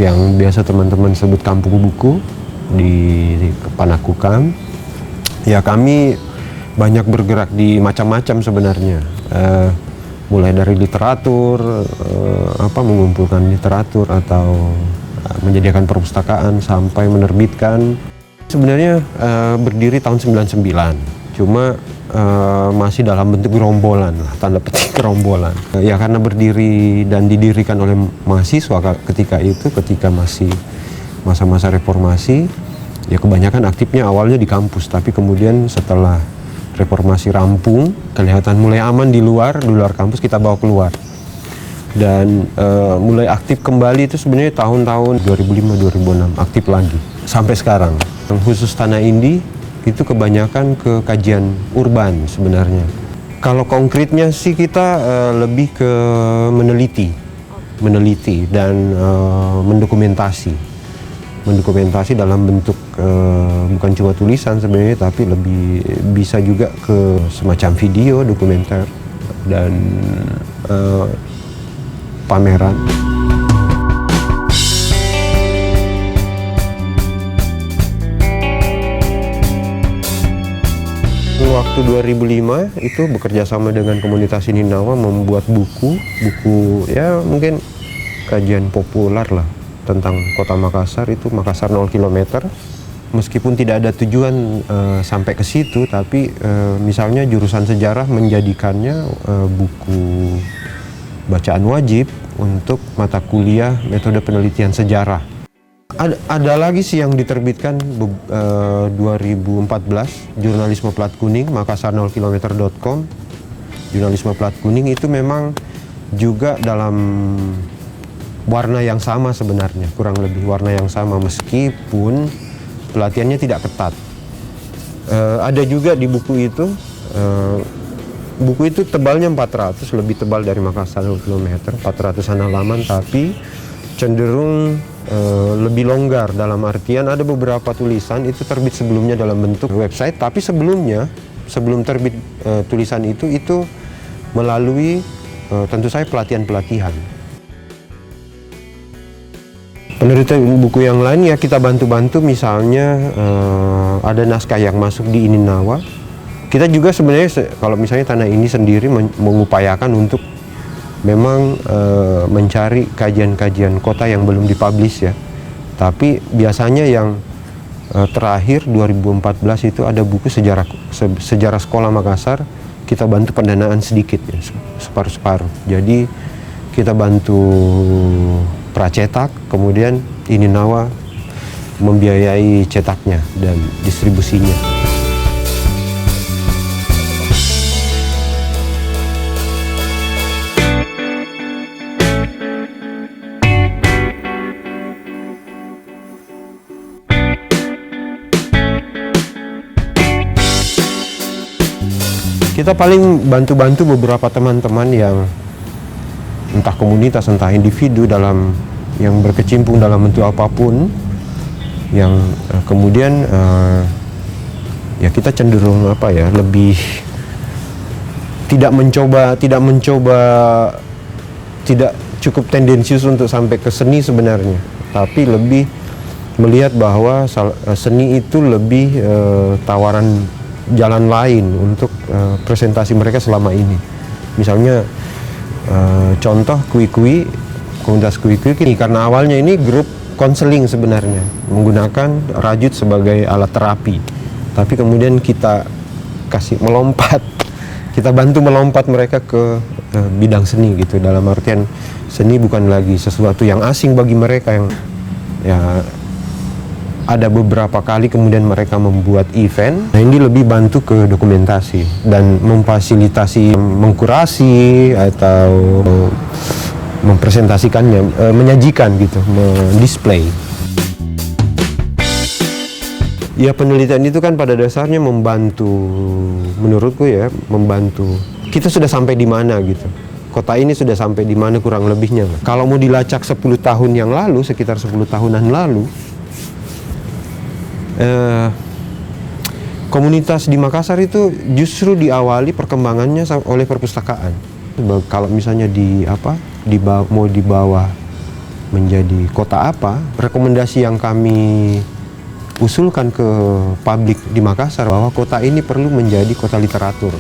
yang biasa teman-teman sebut kampung buku di Panakukang. Ya, kami banyak bergerak di macam-macam sebenarnya. Mulai dari literatur, mengumpulkan literatur atau menyediakan perpustakaan sampai menerbitkan. Sebenarnya berdiri tahun 99, cuma masih dalam bentuk gerombolan lah, tanda petik gerombolan. Ya karena berdiri dan didirikan oleh mahasiswa ketika masih masa-masa reformasi, ya kebanyakan aktifnya awalnya di kampus, tapi kemudian setelah reformasi rampung, kelihatan mulai aman di luar kampus, kita bawa keluar. Dan mulai aktif kembali itu sebenarnya tahun-tahun 2005-2006, aktif lagi sampai sekarang. Khusus Tanah Indi itu kebanyakan ke kajian urban sebenarnya. Kalau konkretnya sih kita lebih ke meneliti dan mendokumentasi dalam bentuk bukan cuma tulisan sebenarnya, tapi lebih bisa juga ke semacam video dokumenter dan pameran. Waktu 2005 itu bekerja sama dengan komunitas Ininawa membuat buku ya mungkin kajian populer lah tentang kota Makassar, itu Makassar 0 km. Meskipun tidak ada tujuan sampai ke situ, tapi misalnya jurusan sejarah menjadikannya buku bacaan wajib untuk mata kuliah metode penelitian sejarah. Ada lagi sih yang diterbitkan 2014, Jurnalisme Plat Kuning, makassar0km.com. Jurnalisme Plat Kuning itu memang juga dalam warna yang sama sebenarnya, kurang lebih warna yang sama, meskipun pelatihannya tidak ketat. Ada juga di buku itu tebalnya 400, lebih tebal dari Makassar 0 km, 400-an halaman, tapi cenderung lebih longgar, dalam artian ada beberapa tulisan itu terbit sebelumnya dalam bentuk website, tapi sebelum terbit tulisan itu melalui tentu saja pelatihan-pelatihan. Penerbitan buku yang lain ya kita bantu-bantu, misalnya ada naskah yang masuk di Ininawa. Kita juga sebenarnya kalau misalnya Tanah Ini sendiri mengupayakan untuk memang mencari kajian-kajian kota yang belum dipublish ya. Tapi biasanya yang terakhir 2014 itu ada buku sejarah sekolah Makassar, kita bantu pendanaan sedikit ya, separuh-separuh. Jadi kita bantu pracetak, kemudian Ininawa membiayai cetaknya dan distribusinya. Kita paling bantu-bantu beberapa teman-teman yang entah komunitas, entah individu yang berkecimpung dalam bentuk apapun, yang kemudian ya kita cenderung lebih tidak cukup tendensius untuk sampai ke seni sebenarnya, tapi lebih melihat bahwa seni itu lebih tawaran jalan lain untuk presentasi mereka selama ini. Misalnya contoh komunitas kui-kui karena awalnya ini grup konseling sebenarnya, menggunakan rajut sebagai alat terapi, tapi kemudian kita kita bantu melompat mereka ke bidang seni gitu, dalam artian seni bukan lagi sesuatu yang asing bagi mereka, yang ya ada beberapa kali kemudian mereka membuat event. Nah, ini lebih bantu ke dokumentasi dan memfasilitasi, mengkurasi atau mempresentasikannya, menyajikan gitu, mendisplay. Ya penelitian itu kan pada dasarnya membantu, menurutku ya, membantu. Kita sudah sampai di mana gitu. Kota ini sudah sampai di mana kurang lebihnya. Kalau mau dilacak 10 tahun yang lalu, sekitar 10 tahunan lalu, komunitas di Makassar itu justru diawali perkembangannya oleh perpustakaan. Kalau misalnya mau dibawa menjadi kota apa, rekomendasi yang kami usulkan ke publik di Makassar bahwa kota ini perlu menjadi kota literatur.